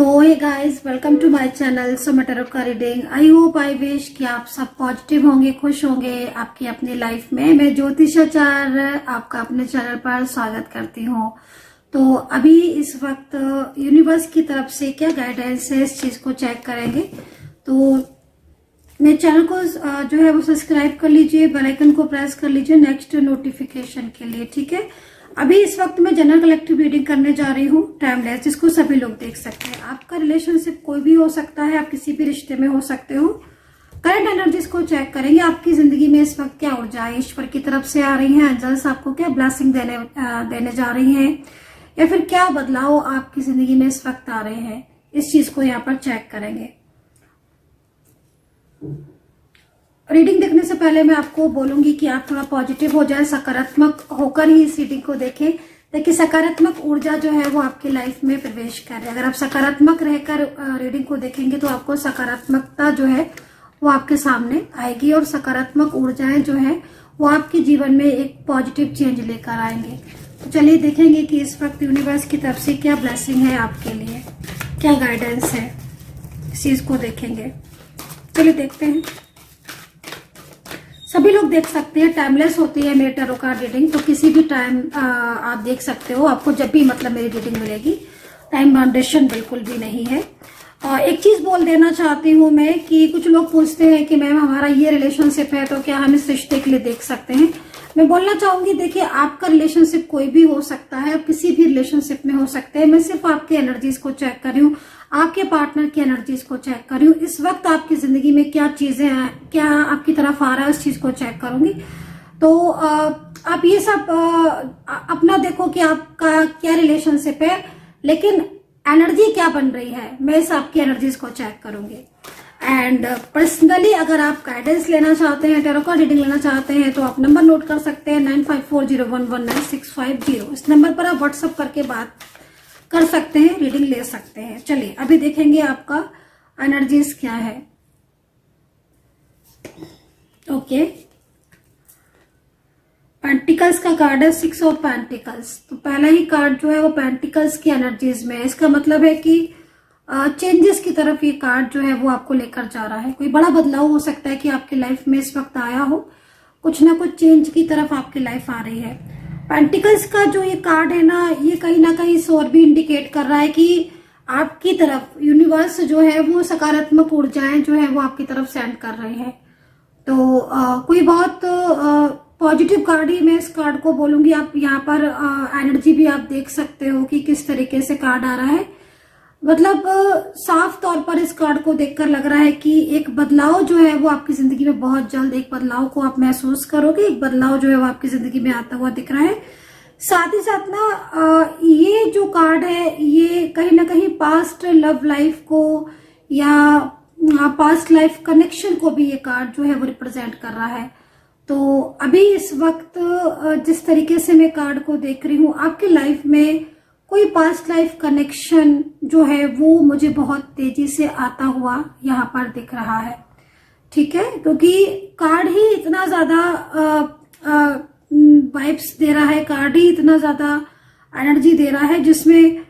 तो hey guys, welcome to my channel Suma tarot का reading. I hope I wish कि आप सब पॉजिटिव होंगे, खुश होंगे आपकी अपनी लाइफ में। मैं ज्योतिषाचार्य आपका अपने चैनल पर स्वागत करती हूँ। तो अभी इस वक्त यूनिवर्स की तरफ से क्या गाइडेंस है, इस चीज को चेक करेंगे। तो मेरे चैनल को जो है वो सब्सक्राइब कर लीजिए, बेल आइकन को प्रेस कर लीजिए नेक्स्ट नोटिफिकेशन के लिए, ठीक है। अभी इस वक्त मैं जनरल कलेक्टिव रीडिंग करने जा रही हूँ, टाइमलेस, जिसको सभी लोग देख सकते हैं। आपका रिलेशनशिप कोई भी हो सकता है, आप किसी भी रिश्ते में हो सकते हो। करंट एनर्जीज को चेक करेंगे। आपकी जिंदगी में इस वक्त क्या ऊर्जा है, ईश्वर की तरफ से आ रही है, एंजल्स आपको क्या ब्लेसिंग देने जा रही हैं, या फिर क्या बदलाव आपकी जिंदगी में इस वक्त आ रहे हैं, इस चीज को यहाँ पर चेक करेंगे। रीडिंग देखने से पहले मैं आपको बोलूंगी कि आप थोड़ा पॉजिटिव हो जाए, सकारात्मक होकर ही इस रीडिंग को देखें, ताकि सकारात्मक ऊर्जा जो है वो आपकी लाइफ में प्रवेश करे। अगर आप सकारात्मक रहकर रीडिंग को देखेंगे तो आपको सकारात्मकता जो है वो आपके सामने आएगी, और सकारात्मक ऊर्जाएं जो है वो आपके जीवन में एक पॉजिटिव चेंज लेकर आएंगे। तो चलिए देखेंगे कि इस वक्त यूनिवर्स की तरफ से क्या ब्लेसिंग है आपके लिए, क्या गाइडेंस है, इस चीज को देखेंगे। चलिए देखते हैं। सभी लोग देख सकते हैं, टाइमलेस होती है मेरी टैरो कार्ड रीडिंग, तो किसी भी टाइम आप देख सकते हो। आपको जब भी मतलब मेरी रीडिंग मिलेगी, टाइम बाउंडेशन बिल्कुल भी नहीं है। एक चीज बोल देना चाहती हूँ मैं कि कुछ लोग पूछते हैं कि मैम हमारा ये रिलेशनशिप है तो क्या हम इस रिश्ते के लिए देख सकते हैं। मैं बोलना चाहूंगी, देखिए आपका रिलेशनशिप कोई भी हो सकता है, आप किसी भी रिलेशनशिप में हो सकते हैं। मैं सिर्फ आपके एनर्जीज को चेक कर रही हूँ, आपके पार्टनर की एनर्जीज को चेक कर रही हूँ। इस वक्त आपकी जिंदगी में क्या चीजें हैं, क्या आपकी तरफ आ रहा है, उस चीज को चेक करूंगी। तो आप ये सब अपना देखो कि आपका क्या रिलेशनशिप है, लेकिन एनर्जी क्या बन रही है, मैं इस आपकी एनर्जीज को चेक करूंगी। एंड पर्सनली अगर आप गाइडेंस लेना चाहते हैं, टैरो का रीडिंग लेना चाहते हैं, तो आप नंबर नोट कर सकते हैं 9540119650। इस नंबर पर आप व्हाट्सअप करके बात कर सकते हैं, रीडिंग ले सकते हैं। चलिए अभी देखेंगे आपका एनर्जीज क्या है। ओके, पेंटिकल्स का कार्ड है, 6 ऑफ पेंटिकल्स। तो पहला ही कार्ड जो है वो पेंटिकल्स की एनर्जीज में है। इसका मतलब है कि चेंजेस की तरफ ये कार्ड जो है वो आपको लेकर जा रहा है। कोई बड़ा बदलाव हो सकता है कि आपकी लाइफ में इस वक्त आया हो, कुछ ना कुछ चेंज की तरफ आपकी लाइफ आ रही है। पेंटिकल्स का जो ये कार्ड है ना, ये कहीं ना कहीं इस और भी इंडिकेट कर रहा है कि आपकी तरफ यूनिवर्स जो है वो सकारात्मक ऊर्जाएं जो है वो आपकी तरफ सेंड कर रहे हैं। तो कोई बहुत पॉजिटिव कार्ड ही मैं इस कार्ड को बोलूंगी। आप यहाँ पर एनर्जी भी आप देख सकते हो कि किस तरीके से कार्ड आ रहा है। मतलब साफ तौर पर इस कार्ड को देखकर लग रहा है कि एक बदलाव जो है वो आपकी जिंदगी में बहुत जल्द, एक बदलाव को आप महसूस करोगे। एक बदलाव जो है वो आपकी जिंदगी में आता हुआ दिख रहा है। साथ ही साथ ना ये जो कार्ड है ये कहीं ना कहीं पास्ट लव लाइफ को या पास्ट लाइफ कनेक्शन को भी ये कार्ड जो है वो रिप्रेजेंट कर रहा है। तो अभी इस वक्त जिस तरीके से मैं कार्ड को देख रही हूँ, आपकी लाइफ में कोई पास्ट लाइफ कनेक्शन जो है वो मुझे बहुत तेजी से आता हुआ यहाँ पर दिख रहा है, ठीक है। क्योंकि कार्ड ही इतना ज्यादा वाइब्स दे रहा है, कार्ड ही इतना ज्यादा एनर्जी दे रहा है, जिसमें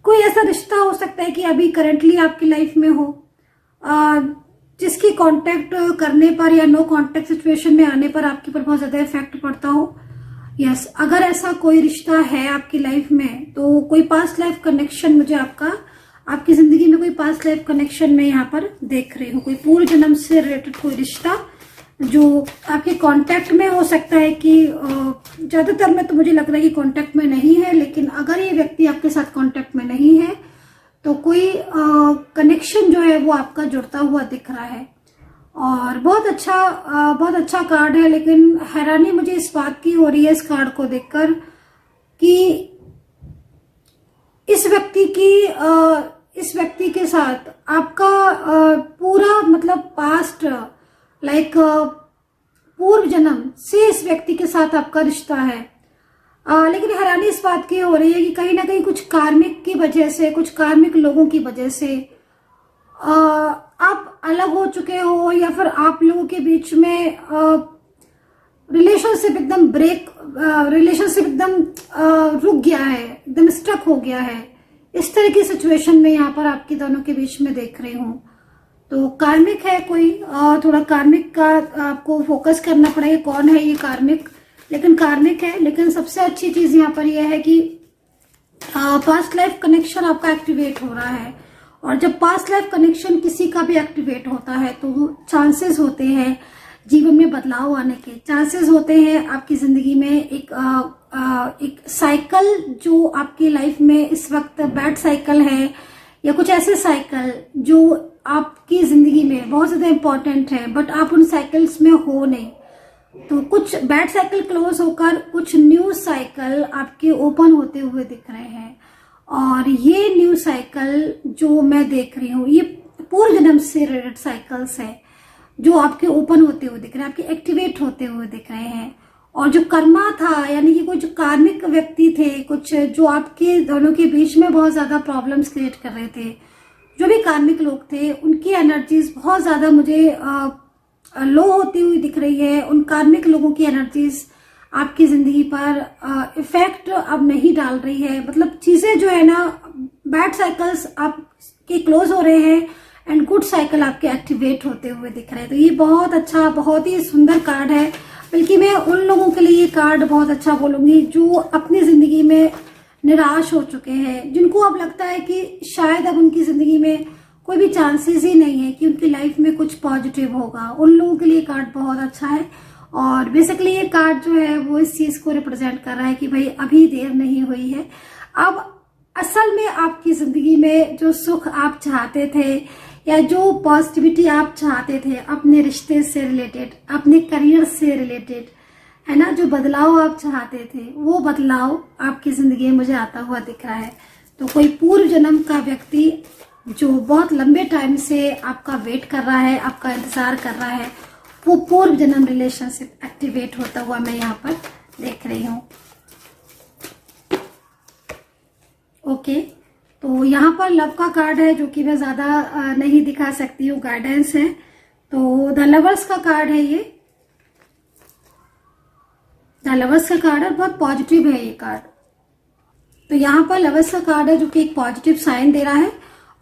कोई ऐसा रिश्ता हो सकता है कि अभी करंटली आपकी लाइफ में हो, जिसकी कांटेक्ट करने पर या नो कांटेक्ट सिचुएशन में आने पर आपके पर बहुत ज्यादा इफेक्ट पड़ता हो। यस, अगर ऐसा कोई रिश्ता है आपकी लाइफ में तो कोई पास्ट लाइफ कनेक्शन मुझे आपकी जिंदगी में कोई पास्ट लाइफ कनेक्शन में यहाँ पर देख रही हूँ। कोई पूर्व जन्म से रिलेटेड कोई रिश्ता जो आपके कांटेक्ट में हो सकता है। कि ज्यादातर में तो मुझे लग रहा है कि कांटेक्ट में नहीं है, लेकिन अगर ये व्यक्ति आपके साथ कांटेक्ट में नहीं है तो कोई कनेक्शन जो है वो आपका जुड़ता हुआ दिख रहा है। और बहुत अच्छा कार्ड है। लेकिन हैरानी मुझे इस बात की हो रही है इस कार्ड को देखकर कि इस व्यक्ति के साथ आपका पूरा मतलब पास्ट लाइक पूर्व जन्म से इस व्यक्ति के साथ आपका रिश्ता है। लेकिन हैरानी इस बात की हो रही है कि कहीं ना कहीं कुछ कार्मिक की वजह से, कुछ कार्मिक लोगों की वजह से आप अलग हो चुके हो, या फिर आप लोगों के बीच में रिलेशनशिप एकदम रुक गया है, एकदम स्टक हो गया है। इस तरह की सिचुएशन में यहाँ पर आपके दोनों के बीच में देख रही हूँ। तो कार्मिक है कोई, थोड़ा कार्मिक का आपको फोकस करना पड़ेगा, कौन है ये कार्मिक, लेकिन कार्मिक है। लेकिन सबसे अच्छी चीज यहाँ पर यह है कि पास्ट लाइफ कनेक्शन आपका एक्टिवेट हो रहा है। और जब पास्ट लाइफ कनेक्शन किसी का भी एक्टिवेट होता है तो चांसेस होते हैं जीवन में बदलाव आने के, चांसेस होते हैं आपकी जिंदगी में एक साइकिल जो आपकी लाइफ में इस वक्त बैड साइकिल है, या कुछ ऐसे साइकिल जो आपकी जिंदगी में बहुत ज्यादा इंपॉर्टेंट है बट आप उन साइकिल्स में हो नहीं। तो कुछ बैड साइकिल क्लोज होकर कुछ न्यू साइकिल आपके ओपन होते हुए दिख रहे हैं। और ये न्यू साइकिल जो मैं देख रही हूँ ये पूर्व जन्म से रिलेटेड साइकिल्स है जो आपके ओपन होते हुए दिख रहे हैं, आपके एक्टिवेट होते हुए दिख रहे हैं। और जो कर्मा था, यानी कि कुछ कार्मिक व्यक्ति थे, कुछ जो आपके दोनों के बीच में बहुत ज्यादा प्रॉब्लम्स क्रिएट कर रहे थे, जो भी कार्मिक लोग थे उनकी एनर्जीज बहुत ज्यादा मुझे लो होती हुई दिख रही है। उन कार्मिक लोगों की एनर्जीज आपकी जिंदगी पर इफेक्ट अब नहीं डाल रही है। मतलब चीजें जो है ना, बैड साइकिल्स आपके क्लोज हो रहे हैं एंड गुड साइकिल आपके एक्टिवेट होते हुए दिख रहे हैं। तो ये बहुत अच्छा, बहुत ही सुंदर कार्ड है। बल्कि मैं उन लोगों के लिए ये कार्ड बहुत अच्छा बोलूंगी जो अपनी जिंदगी में निराश हो चुके हैं, जिनको अब लगता है कि शायद अब उनकी जिंदगी में कोई भी चांसेस ही नहीं है कि उनकी लाइफ में कुछ पॉजिटिव होगा। उन लोगों के लिए कार्ड बहुत अच्छा है। और बेसिकली ये कार्ड जो है वो इस चीज को रिप्रेजेंट कर रहा है कि भाई अभी देर नहीं हुई है। अब असल में आपकी जिंदगी में जो सुख आप चाहते थे या जो पॉजिटिविटी आप चाहते थे अपने रिश्ते से रिलेटेड, अपने करियर से रिलेटेड, है ना, जो बदलाव आप चाहते थे वो बदलाव आपकी जिंदगी में मुझे आता हुआ दिख रहा है। तो कोई पूर्व जन्म का व्यक्ति जो बहुत लंबे टाइम से आपका वेट कर रहा है, आपका इंतजार कर रहा है, वो पूर्व जन्म रिलेशनशिप एक्टिवेट होता हुआ मैं यहाँ पर देख रही हूँ। ओके, तो यहाँ पर लव का कार्ड है जो कि मैं ज्यादा नहीं दिखा सकती हूँ, गाइडेंस है। तो द लवर्स का कार्ड है ये, द लवर्स का कार्ड है, बहुत पॉजिटिव है ये कार्ड। तो यहाँ पर लवर्स का कार्ड है जो कि एक पॉजिटिव साइन दे रहा है।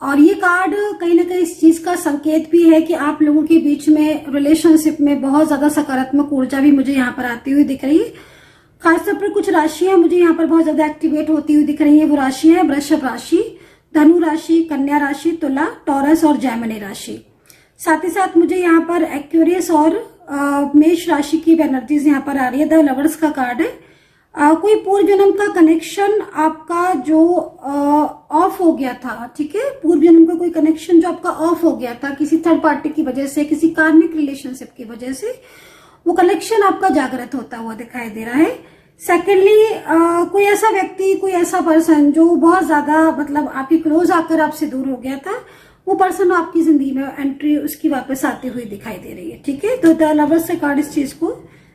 और ये कार्ड कहीं ना कहीं इस चीज का संकेत भी है कि आप लोगों के बीच में रिलेशनशिप में बहुत ज्यादा सकारात्मक ऊर्जा भी मुझे यहाँ पर आती हुई दिख रही है। खासतौर पर कुछ राशियां मुझे यहाँ पर बहुत ज्यादा एक्टिवेट होती हुई दिख रही है। वो राशियां हैं वृषभ राशि, धनु राशि, कन्या राशि, तुला, टॉरस और जैमिनी राशि। साथ ही साथ मुझे यहाँ पर एक्वेरियस और मेष राशि की एनर्जीज यहाँ पर आ रही है। द लवर्स का कार्ड है। कोई पूर्व जन्म का कनेक्शन आपका जो ऑफ हो गया था, ठीक है, पूर्व जन्म का कोई कनेक्शन जो आपका ऑफ हो गया था किसी थर्ड पार्टी की वजह से, किसी कार्मिक रिलेशनशिप की वजह से, वो कनेक्शन आपका जागृत होता हुआ दिखाई दे रहा है। सेकेंडली कोई ऐसा व्यक्ति, कोई ऐसा पर्सन जो बहुत ज्यादा मतलब आपकी क्लोज आकर आपसे दूर हो गया था, वो पर्सन आपकी जिंदगी में एंट्री उसकी वापस आती हुई दिखाई दे रही है। ठीक है, तो द लवर्स से कार्ड इस चीज को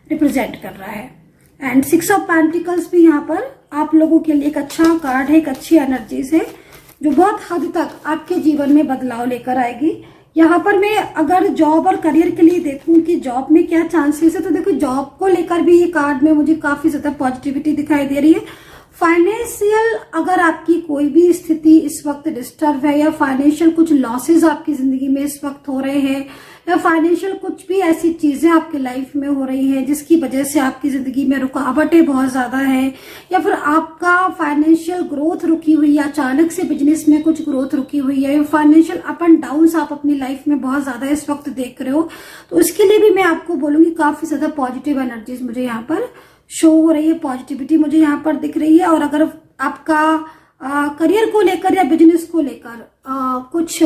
रिप्रेजेंट कर रहा है। एंड 6 ऑफ पेंटिकल्स भी यहाँ पर आप लोगों के लिए एक अच्छा कार्ड है, एक अच्छी एनर्जीज है जो बहुत हद तक आपके जीवन में बदलाव लेकर आएगी। यहाँ पर मैं अगर जॉब और करियर के लिए देखूं कि जॉब में क्या चांसेस है, तो देखो जॉब को लेकर भी ये कार्ड में मुझे काफी ज्यादा पॉजिटिविटी दिखाई दे रही है। फाइनेंशियल अगर आपकी कोई भी स्थिति इस वक्त डिस्टर्ब है, या फाइनेंशियल कुछ लॉसेस आपकी जिंदगी में इस वक्त हो रहे हैं, या फाइनेंशियल कुछ भी ऐसी चीजें आपकी लाइफ में हो रही हैं जिसकी वजह से आपकी जिंदगी में रुकावटें बहुत ज्यादा है, या फिर आपका फाइनेंशियल ग्रोथ रुकी हुई है, अचानक से बिजनेस में कुछ ग्रोथ रुकी हुई है, या फाइनेंशियल अप एंड डाउन आप अपनी लाइफ में बहुत ज्यादा इस वक्त देख रहे हो, तो उसके लिए भी मैं आपको बोलूंगी काफी ज्यादा पॉजिटिव एनर्जीज मुझे यहाँ पर शो हो रही है, पॉजिटिविटी मुझे यहाँ पर दिख रही है। और अगर आपका करियर को लेकर या बिजनेस को लेकर कुछ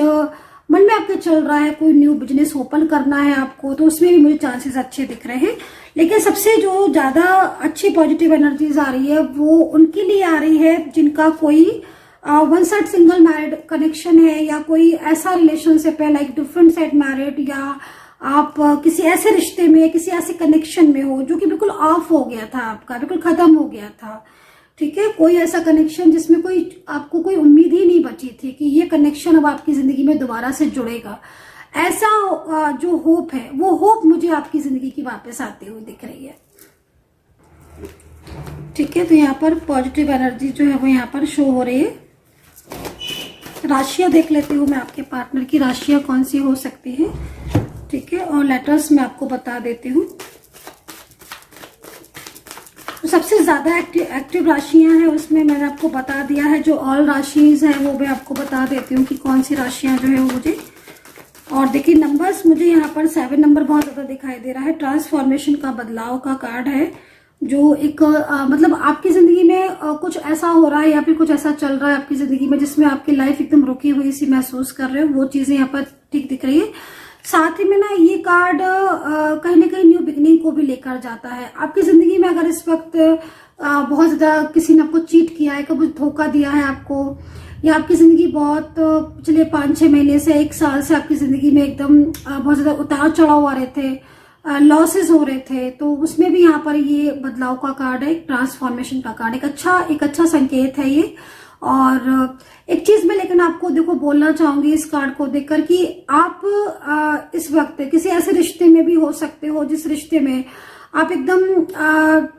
मन में आपके चल रहा है, कोई न्यू बिजनेस ओपन करना है आपको, तो उसमें भी मुझे चांसेस अच्छे दिख रहे हैं। लेकिन सबसे जो ज्यादा अच्छी पॉजिटिव एनर्जीज आ रही है वो उनके लिए आ रही है जिनका कोई one side single married connection है, या कोई ऐसा रिलेशनशिप है लाइक डिफरेंट साइड मैरिड, या आप किसी ऐसे रिश्ते में, किसी ऐसे कनेक्शन में हो जो कि बिल्कुल ऑफ हो गया था, आपका बिल्कुल खत्म हो गया था। ठीक है, कोई ऐसा कनेक्शन जिसमें कोई आपको कोई उम्मीद ही नहीं बची थी कि ये कनेक्शन अब आपकी जिंदगी में दोबारा से जुड़ेगा, ऐसा जो होप है वो होप मुझे आपकी जिंदगी की वापस आती हुई दिख रही है। ठीक है, तो यहाँ पर पॉजिटिव एनर्जी जो है वो यहाँ पर शो हो रही है। राशियां देख लेती हूँ मैं, आपके पार्टनर की राशियां कौन सी हो सकती है, ठीक है, और लेटर्स मैं आपको बता देती हूँ। तो सबसे ज्यादा एक्टिव राशियां हैं उसमें मैंने आपको बता दिया है। जो ऑल राशिज हैं वो मैं आपको बता देती हूँ कि कौन सी राशियां जो है वो मुझे, और देखिए नंबर्स मुझे यहाँ पर 7 नंबर बहुत ज्यादा दिखाई दे रहा है। ट्रांसफॉर्मेशन का, बदलाव का कार्ड है, जो एक मतलब आपकी जिंदगी में कुछ ऐसा हो रहा है या फिर कुछ ऐसा चल रहा है आपकी जिंदगी में जिसमें आपकी लाइफ एकदम रुकी हुई सी महसूस कर रहे हो, वो चीजें यहाँ पर ठीक दिख रही है। साथ ही में ना ये कार्ड कहीं ना कहीं न्यू बिगनिंग को भी लेकर जाता है। आपकी जिंदगी में अगर इस वक्त बहुत ज्यादा किसी ने आपको चीट किया है, कभी धोखा दिया है आपको, या आपकी जिंदगी बहुत पिछले 5-6 महीने से 1 साल से आपकी जिंदगी में एकदम बहुत ज्यादा उतार चढ़ाव आ रहे थे, लॉसेस हो रहे थे, तो उसमें भी यहाँ पर ये बदलाव का कार्ड है, ट्रांसफॉर्मेशन का कार्ड, एक अच्छा संकेत है ये। और एक चीज मैं लेकिन आपको देखो बोलना चाहूंगी इस कार्ड को देखकर कि आप इस वक्त किसी ऐसे रिश्ते में भी हो सकते हो जिस रिश्ते में आप एकदम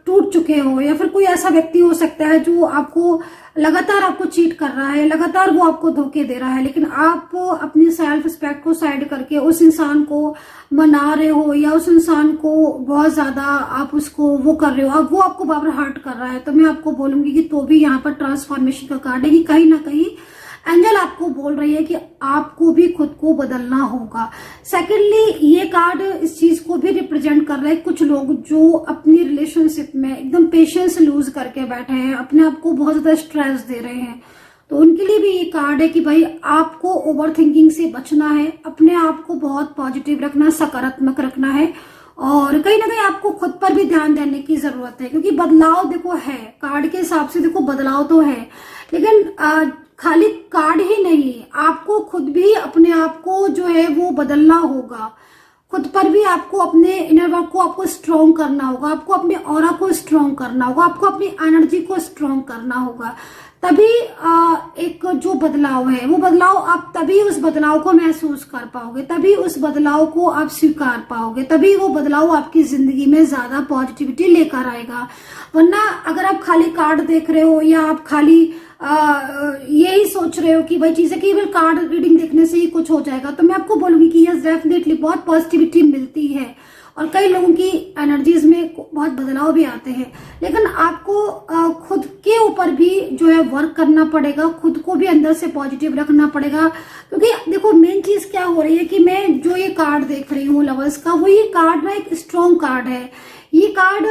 टूट चुके हो, या फिर कोई ऐसा व्यक्ति हो सकता है जो आपको लगातार आपको चीट कर रहा है, लगातार वो आपको धोखे दे रहा है, लेकिन आप अपनी सेल्फ रिस्पेक्ट को साइड करके उस इंसान को मना रहे हो, या उस इंसान को बहुत ज्यादा आप उसको वो कर रहे हो, अब वो आपको बार बार हर्ट कर रहा है, तो मैं आपको बोलूंगी कि तो भी यहाँ पर ट्रांसफॉर्मेशन का कार्ड है कि कहीं ना कहीं एंजल आपको बोल रही है कि आपको भी खुद को बदलना होगा। सेकेंडली ये कार्ड इस चीज को भी रिप्रेजेंट कर रहा है, कुछ लोग जो अपनी रिलेशनशिप में एकदम पेशेंस लूज करके बैठे हैं, अपने आप को बहुत ज्यादा स्ट्रेस दे रहे हैं, तो उनके लिए भी ये कार्ड है कि भाई आपको ओवर थिंकिंग से बचना है, अपने आप को बहुत पॉजिटिव रखना, सकारात्मक रखना है, और कहीं ना कहीं आपको खुद पर भी ध्यान देने की जरूरत है, क्योंकि बदलाव देखो है, कार्ड के हिसाब से देखो बदलाव तो है, लेकिन खाली कार्ड ही नहीं, आपको खुद भी अपने आप को जो है वो बदलना होगा, खुद पर भी आपको अपने इनर वर्क को आपको स्ट्रॉन्ग करना होगा, आपको अपने ऑरा को स्ट्रॉन्ग करना होगा, आपको अपनी एनर्जी को स्ट्रॉन्ग करना होगा, तभी एक जो बदलाव है वो बदलाव आप तभी उस बदलाव को महसूस कर पाओगे, तभी उस बदलाव को आप स्वीकार पाओगे, तभी वो बदलाव आपकी जिंदगी में ज्यादा पॉजिटिविटी लेकर आएगा। वरना अगर आप खाली कार्ड देख रहे हो या आप खाली यही सोच रहे हो कि भाई चीजें केवल कार्ड रीडिंग देखने से ही कुछ हो जाएगा, तो मैं आपको बोलूंगी कि यस डेफिनेटली बहुत पॉजिटिविटी मिलती है और कई लोगों की एनर्जीज में बहुत बदलाव भी आते हैं, लेकिन आपको खुद के ऊपर भी जो है वर्क करना पड़ेगा, खुद को भी अंदर से पॉजिटिव रखना पड़ेगा। क्योंकि देखो मेन चीज क्या हो रही है कि मैं जो ये कार्ड देख रही हूँ लवर्स का, वो ये कार्ड ना एक स्ट्रॉन्ग कार्ड है, ये कार्ड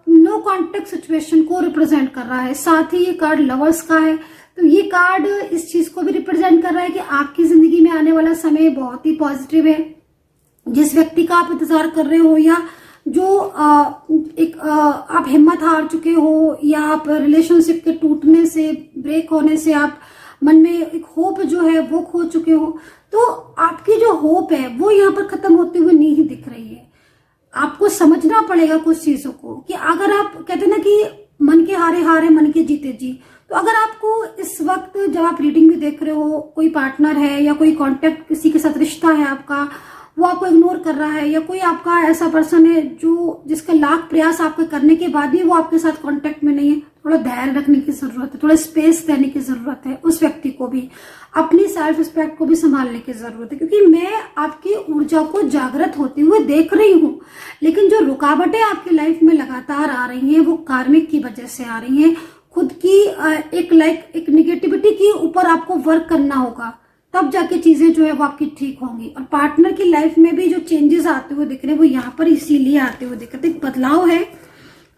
नो कॉन्टेक्ट सिचुएशन को रिप्रेजेंट कर रहा है, साथ ही ये कार्ड लवर्स का है, तो ये कार्ड इस चीज को भी रिप्रेजेंट कर रहा है कि आपकी जिंदगी में आने वाला समय बहुत ही पॉजिटिव है। जिस व्यक्ति का आप इंतजार कर रहे हो, या जो आप हिम्मत हार चुके हो, या आप रिलेशनशिप के टूटने से, ब्रेक होने से आप मन में एक होप जो है वो खो चुके हो, तो आपकी जो होप है वो यहाँ पर खत्म होते हुए नहीं दिख रही है। आपको समझना पड़ेगा कुछ चीजों को कि अगर आप कहते ना कि मन के हारे हारे मन के जीते जी, तो अगर आपको इस वक्त जब आप रीडिंग भी देख रहे हो, कोई पार्टनर है या कोई कांटेक्ट किसी के साथ रिश्ता है आपका, वो आपको इग्नोर कर रहा है, या कोई आपका ऐसा पर्सन है जो जिसका लाख प्रयास आपके करने के बाद भी वो आपके साथ कांटेक्ट में नहीं है, थोड़ा धैर्य रखने की जरूरत है, थोड़ा स्पेस देने की जरूरत है, उस व्यक्ति को भी अपनी सेल्फ रिस्पेक्ट को भी संभालने की जरूरत है। क्योंकि मैं आपकी ऊर्जा को जागृत होते हुए देख रही हूँ, लेकिन जो रुकावटें आपकी लाइफ में लगातार आ रही हैं वो कार्मिक की वजह से आ रही हैं। खुद की एक निगेटिविटी के ऊपर आपको वर्क करना होगा, तब जाके चीजें जो है वो आपकी ठीक होंगी। और पार्टनर की लाइफ में भी जो चेंजेस आते हुए दिख रहे हैं वो यहाँ पर इसीलिए आते हुए दिख रहे हैं। बदलाव है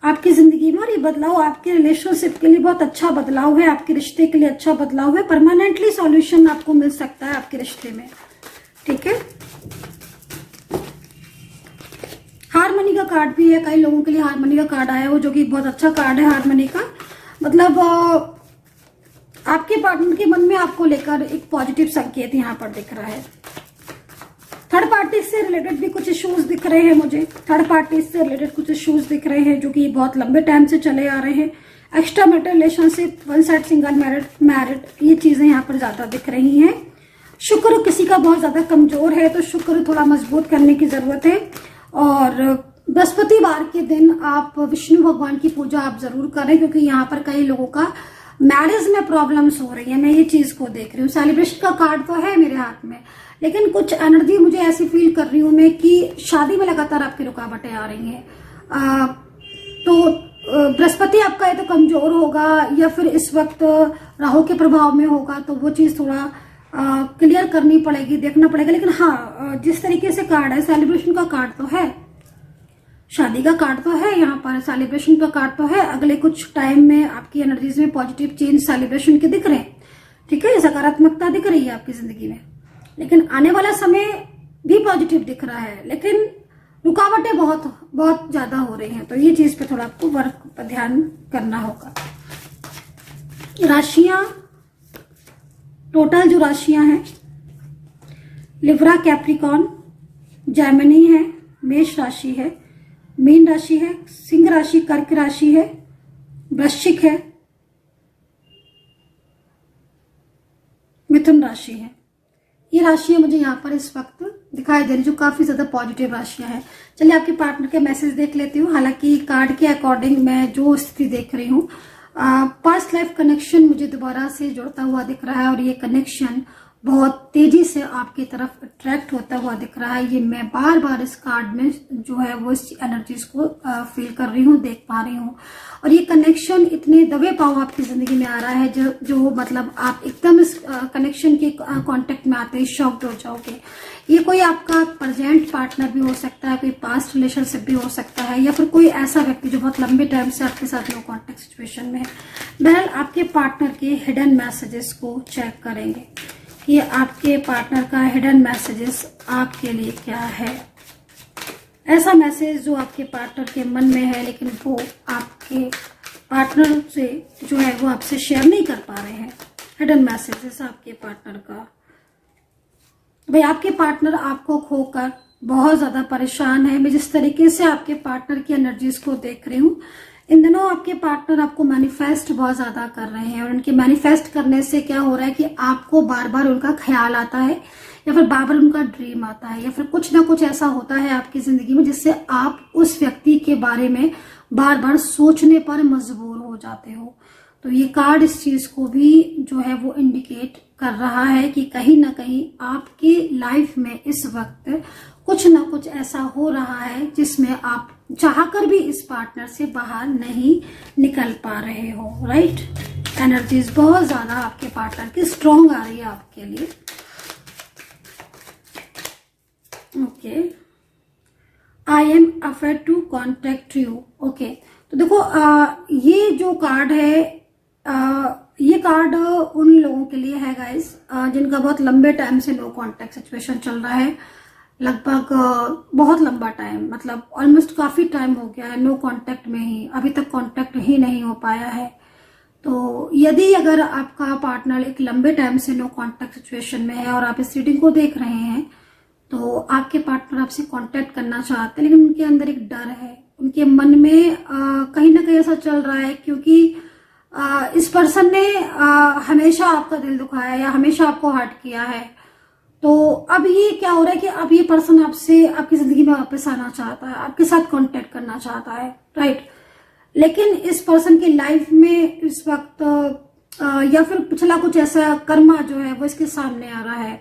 आपकी जिंदगी में, और ये बदलाव आपके रिलेशनशिप के लिए बहुत अच्छा बदलाव है, आपके रिश्ते के लिए अच्छा बदलाव है, परमानेंटली सॉल्यूशन आपको मिल सकता है आपके रिश्ते में, ठीक है। हारमनी का कार्ड भी है, कई लोगों के लिए हारमनी का कार्ड आया हो, जो कि बहुत अच्छा कार्ड है हारमनी का। मतलब आपके पार्टनर के मन में आपको लेकर एक पॉजिटिव संकेत यहाँ पर दिख रहा है। थर्ड पार्टी से रिलेटेड भी कुछ इश्यूज दिख रहे हैं मुझे, थर्ड पार्टी से रिलेटेड कुछ इश्यूज दिख रहे हैं जो कि बहुत लंबे टाइम से चले आ रहे हैं। Extra marital relationship, one side single married, ये चीजें यहाँ पर ज्यादा दिख रही हैं। शुक्र किसी का बहुत ज्यादा कमजोर है, तो शुक्र थोड़ा मजबूत करने की जरूरत है। और बृहस्पतिवार के दिन आप विष्णु भगवान की पूजा आप जरूर करें, क्योंकि यहाँ पर कई लोगों का मैरिज में प्रॉब्लम्स हो रही है, मैं ये चीज को देख रही हूँ। सेलिब्रेशन का कार्ड तो है मेरे हाथ में, लेकिन कुछ एनर्जी मुझे ऐसी फील कर रही हूँ मैं कि शादी में लगातार आपकी रुकावटें आ रही हैं। तो बृहस्पति आपका या तो कमजोर होगा या फिर इस वक्त राहु के प्रभाव में होगा, तो वो चीज थोड़ा क्लियर करनी पड़ेगी, देखना पड़ेगा। लेकिन हाँ, जिस तरीके से कार्ड है, सेलिब्रेशन का कार्ड तो है, शादी का कार्ड तो है, यहाँ पर सेलिब्रेशन का कार्ड तो है। अगले कुछ टाइम में आपकी एनर्जीज में पॉजिटिव चेंज सेलिब्रेशन के दिख रहे हैं, ठीक है, सकारात्मकता दिख रही है आपकी जिंदगी में। लेकिन आने वाला समय भी पॉजिटिव दिख रहा है, लेकिन रुकावटें बहुत बहुत ज्यादा हो रही हैं, तो ये चीज पे थोड़ा आपको वर्क पर ध्यान करना होगा। राशियां, टोटल जो राशियां हैं, लिब्रा, कैप्रिकॉर्न, जेमिनी है, मेष राशि है, मीन राशि है, सिंह राशि, कर्क राशि है, वृश्चिक है, मिथुन राशि है। ये राशियां मुझे यहाँ पर इस वक्त दिखाई दे रही, जो काफी ज्यादा पॉजिटिव राशियां हैं। चलिए आपके पार्टनर के मैसेज देख लेती हूँ। हालांकि कार्ड के अकॉर्डिंग मैं जो स्थिति देख रही हूँ, पास्ट लाइफ कनेक्शन मुझे दोबारा से जुड़ता हुआ दिख रहा है, और ये कनेक्शन बहुत तेजी से आपकी तरफ अट्रैक्ट होता हुआ दिख रहा है। ये मैं बार बार इस कार्ड में जो है वो इस एनर्जीज को फील कर रही हूँ, देख पा रही हूँ। और ये कनेक्शन इतने दबे पाव आपकी जिंदगी में आ रहा है जो मतलब आप एकदम इस कनेक्शन के कांटेक्ट में आते ही शॉक्ड हो जाओगे। ये कोई आपका प्रेजेंट पार्टनर भी हो सकता है, कोई पास्ट रिलेशनशिप भी हो सकता है, या फिर कोई ऐसा व्यक्ति जो बहुत लंबे टाइम से आपके साथ नो कॉन्टेक्ट सिचुएशन में है। बहरहाल आपके पार्टनर के हिडन मैसेजेस को चेक करेंगे कि आपके पार्टनर का हिडन मैसेजेस आपके लिए क्या है। ऐसा मैसेज जो आपके पार्टनर के मन में है, लेकिन वो आपके पार्टनर से जो है वो आपसे शेयर नहीं कर पा रहे हैं। हिडन मैसेजेस आपके पार्टनर का, भाई आपके पार्टनर आपको खोकर बहुत ज्यादा परेशान है। मैं जिस तरीके से आपके पार्टनर की एनर्जीज को देख रही हूँ, इन दिनों आपके पार्टनर आपको मैनिफेस्ट बहुत ज्यादा कर रहे हैं, और उनके मैनिफेस्ट करने से क्या हो रहा है कि आपको बार बार उनका ख्याल आता है, या फिर बार बार उनका ड्रीम आता है, या फिर कुछ ना कुछ ऐसा होता है आपकी जिंदगी में जिससे आप उस व्यक्ति के बारे में बार बार सोचने पर मजबूर हो जाते हो। तो ये कार्ड इस चीज को भी जो है वो इंडिकेट कर रहा है कि कहीं ना कहीं आपकी लाइफ में इस वक्त कुछ ना कुछ ऐसा हो रहा है जिसमें आप चाहकर भी इस पार्टनर से बाहर नहीं निकल पा रहे हो। राइट, एनर्जीज बहुत ज्यादा आपके पार्टनर की स्ट्रॉन्ग आ रही है आपके लिए। Okay, I am afraid to contact you. Okay, तो देखो ये जो कार्ड है, ये कार्ड उन लोगों के लिए है गाइस जिनका बहुत लंबे टाइम से नो कॉन्टेक्ट सिचुएशन चल रहा है। लगभग बहुत लंबा टाइम, मतलब ऑलमोस्ट काफी टाइम हो गया है नो कांटेक्ट में ही, अभी तक कांटेक्ट ही नहीं हो पाया है। तो यदि अगर आपका पार्टनर एक लंबे टाइम से नो कांटेक्ट सिचुएशन में है और आप इस रीडिंग को देख रहे हैं, तो आपके पार्टनर आपसे कांटेक्ट करना चाहते हैं, लेकिन उनके अंदर एक डर है, उनके मन में कहीं ना कहीं ऐसा चल रहा है, क्योंकि इस पर्सन ने हमेशा आपका दिल दुखाया या हमेशा आपको हर्ट किया है। तो अब ये क्या हो रहा है कि अब ये पर्सन आपसे आपकी जिंदगी में वापस आना चाहता है, आपके साथ कांटेक्ट करना चाहता है। राइट, लेकिन इस पर्सन की लाइफ में इस वक्त या फिर पिछला कुछ ऐसा कर्मा जो है वो इसके सामने आ रहा है।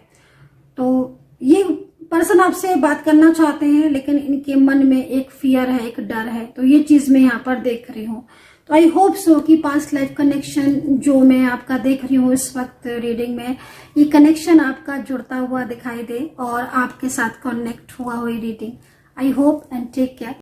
तो ये पर्सन आपसे बात करना चाहते हैं, लेकिन इनके मन में एक फियर है, एक डर है। तो ये चीज मैं यहाँ पर देख रही हूँ। तो आई होप सो कि पास्ट लाइफ कनेक्शन जो मैं आपका देख रही हूँ इस वक्त रीडिंग में, ये कनेक्शन आपका जुड़ता हुआ दिखाई दे और आपके साथ कनेक्ट हुआ हुई reading. I hope and take care.